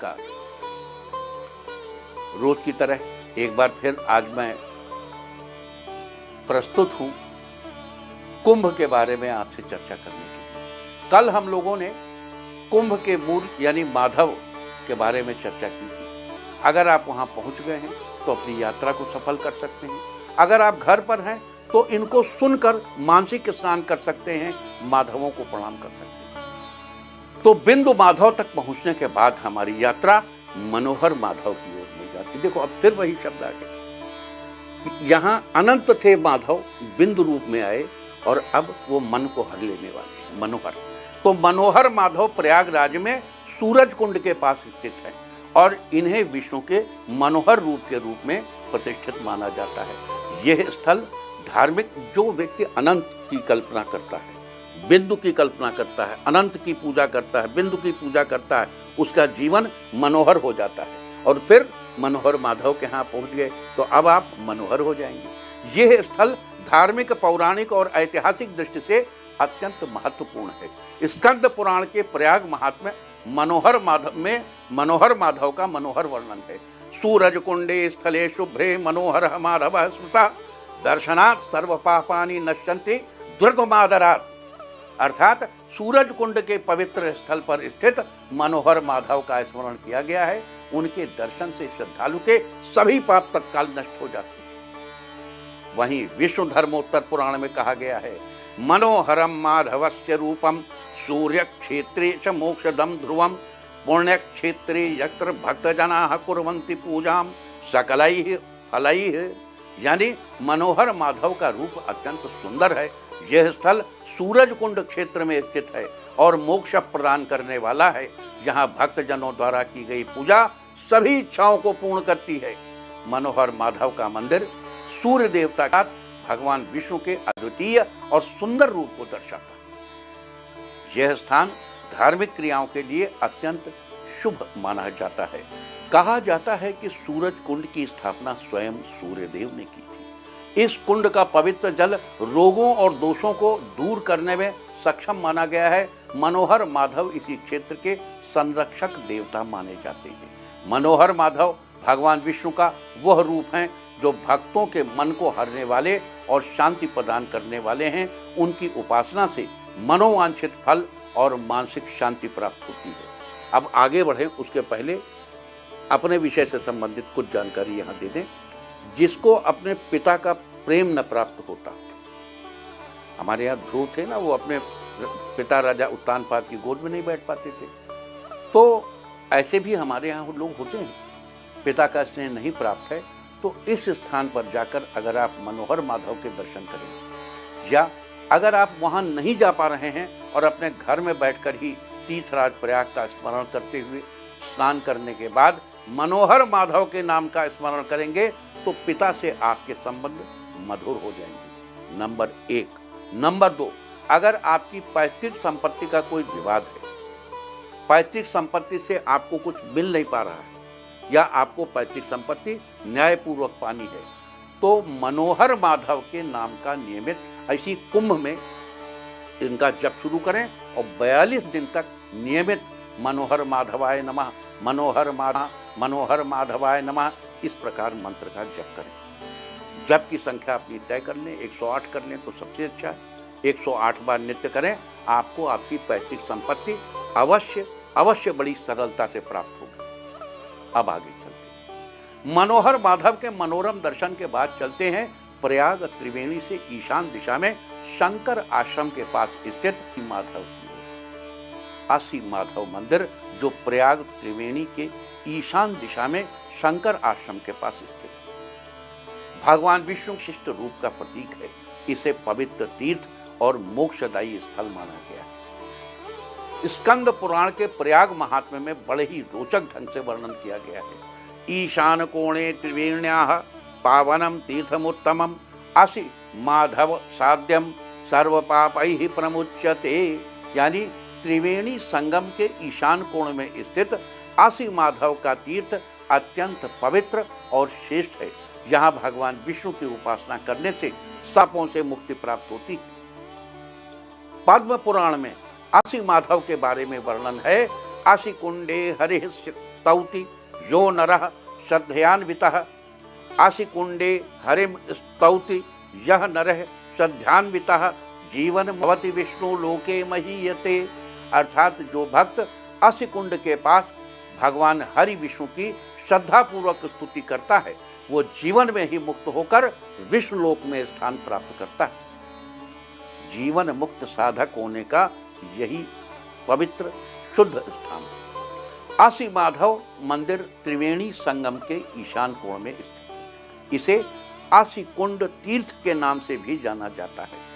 नमस्कार। रोज की तरह एक बार फिर आज मैं प्रस्तुत हूं कुंभ के बारे में आपसे चर्चा करने के लिए। कल हम लोगों ने कुंभ के मूल यानी माधव के बारे में चर्चा की थी। अगर आप वहां पहुंच गए हैं तो अपनी यात्रा को सफल कर सकते हैं। अगर आप घर पर हैं तो इनको सुनकर मानसिक स्नान कर सकते हैं, माधवों को प्रणाम कर सकते हैं। तो बिंदु माधव तक पहुंचने के बाद हमारी यात्रा मनोहर माधव की ओर मिल जाती। देखो अब फिर वही शब्द आ गया। यहां अनंत थे माधव, बिंदु रूप में आए और अब वो मन को हर लेने वाले हैं, मनोहर। तो मनोहर माधव प्रयागराज में सूरज कुंड के पास स्थित है और इन्हें विष्णु के मनोहर रूप के रूप में प्रतिष्ठित माना जाता है। यह स्थल धार्मिक, जो व्यक्ति अनंत की कल्पना करता है, बिंदु की कल्पना करता है, अनंत की पूजा करता है, बिंदु की पूजा करता है, उसका जीवन मनोहर हो जाता है। और फिर मनोहर माधव के यहाँ पहुंच गए तो अब आप मनोहर हो जाएंगे। यह स्थल धार्मिक, पौराणिक और ऐतिहासिक दृष्टि से अत्यंत महत्वपूर्ण है। स्कंद पुराण के प्रयाग महात्म्य मनोहर माधव में मनोहर माधव का मनोहर वर्णन है। सूरज कुंडे स्थले शुभ्रे मनोहर माधव स्मृता दर्शनात् सर्व पापानि नश्यन्ति द्रुतमादरात्। अर्थात सूरज कुंड के पवित्र स्थल पर स्थित मनोहर माधव का स्मरण किया गया है। उनके दर्शन से श्रद्धालु के सभी पाप तत्काल नष्ट हो जाते हैं। वहीं विष्णु धर्मोत्तर पुराण में कहा गया है, मनोहरम माधवस्य रूपम सूर्य क्षेत्रे च मोक्षदम ध्रुवम पुण्य क्षेत्रे यत्र भक्तजनाः कुर्वन्ति पूजाम सकलैः फलैः। यानी मनोहर माधव का रूप अत्यंत सुंदर है। यह स्थल सूरज कुंड क्षेत्र में स्थित है और मोक्ष प्रदान करने वाला है। यहाँ भक्तजनों द्वारा की गई पूजा सभी इच्छाओं को पूर्ण करती है। मनोहर माधव का मंदिर सूर्य देवता का भगवान विष्णु के अद्वितीय और सुंदर रूप को दर्शाता है। यह स्थान धार्मिक क्रियाओं के लिए अत्यंत शुभ माना जाता है। कहा जाता है कि सूरज कुंड की स्थापना स्वयं सूर्यदेव ने की थी। इस कुंड का पवित्र जल रोगों और दोषों को दूर करने में सक्षम माना गया है। मनोहर माधव इसी क्षेत्र के संरक्षक देवता माने जाते हैं। मनोहर माधव भगवान विष्णु का वह रूप है जो भक्तों के मन को हरने वाले और शांति प्रदान करने वाले हैं। उनकी उपासना से मनोवांछित फल और मानसिक शांति प्राप्त होती है। अब आगे बढ़े उसके पहले अपने विषय से संबंधित कुछ जानकारी यहाँ दे दें। जिसको अपने पिता का प्रेम न प्राप्त होता, हमारे यहाँ ध्रुव थे ना, वो अपने पिता राजा उत्तानपाद की गोद में नहीं बैठ पाते थे। तो ऐसे भी हमारे यहाँ लोग होते हैं, पिता का स्नेह नहीं प्राप्त है तो इस स्थान पर जाकर अगर आप मनोहर माधव के दर्शन करें, या अगर आप वहाँ नहीं जा पा रहे हैं और अपने घर में बैठकर ही तीर्थराज प्रयाग का स्मरण करते हुए स्नान करने के बाद मनोहर माधव के नाम का स्मरण करेंगे तो पिता से आपके संबंध मधुर हो जाएंगे। नंबर 1। नंबर 2, अगर आपकी पैतृक संपत्ति का कोई विवाद है, पैतृक संपत्ति से आपको कुछ मिल नहीं पा रहा है या आपको पैतृक संपत्ति न्यायपूर्वक पानी है, तो मनोहर माधव के नाम का नियमित ऐसी कुंभ में इनका जप शुरू करें और 42 दिन तक नियमित मनोहर माधवाय नमः, मनोहर माधवाय नमः, इस प्रकार मंत्र का जप करें। जप की संख्या अपनी तय कर लें, 108 कर लें तो सबसे अच्छा है। 108 बार नित्य करें, आपको आपकी पैतृक संपत्ति अवश्य बड़ी सरलता से प्राप्त होगी। अब आगे चलते हैं। मनोहर माधव के मनोरम दर्शन के बाद चलते हैं प्रयाग त्रिवेणी से ईशान दिशा में शंकर आश्रम के पास स्थित माधव की ओर। आसी माधव मंदिर जो प्रयाग त्रिवेणी के ईशान दिशा में शंकर आश्रम के पास स्थित है, भगवान विष्णु शिष्ट रूप का प्रतीक है। इसे पवित्र तीर्थ और मोक्षदायी स्थल माना गया है। स्कंद पुराण के प्रयाग महात्म्य में बड़े ही रोचक ढंग से वर्णन किया गया है। ईशान कोणे त्रिवेण्याः पावनम तीर्थमुत्तमम असि माधव साध्यम सर्व पापैः प्रमुच्यते। यानी त्रिवेणी संगम के ईशान कोण में स्थित आसी माधव का तीर्थ अत्यंत पवित्र और श्रेष्ठ है। यहाँ भगवान विष्णु की उपासना करने से सापों से मुक्ति प्राप्त होती है। पद्म पुराण में आसी माधव के बारे में वर्णन है। आसी कुंडे हरिः स्तौति यो नरः श्रद्धयान्वितः। आसिकुंडे हरिम स्तौति यह नरः श्रद्धान्वितः जीवन भवति विष्णु लोके महीयते। अर्थात जो भक्त आसिकुंड के पास भगवान हरि विष्णु की श्रद्धापूर्वक स्तुति करता है वो जीवन में ही मुक्त होकर विष्णु लोक में स्थान प्राप्त करता है। जीवन मुक्त साधक होने का यही पवित्र शुद्ध स्थान है। आसी माधव मंदिर त्रिवेणी संगम के ईशान कोण में स्थित है। इसे आसी कुंड तीर्थ के नाम से भी जाना जाता है।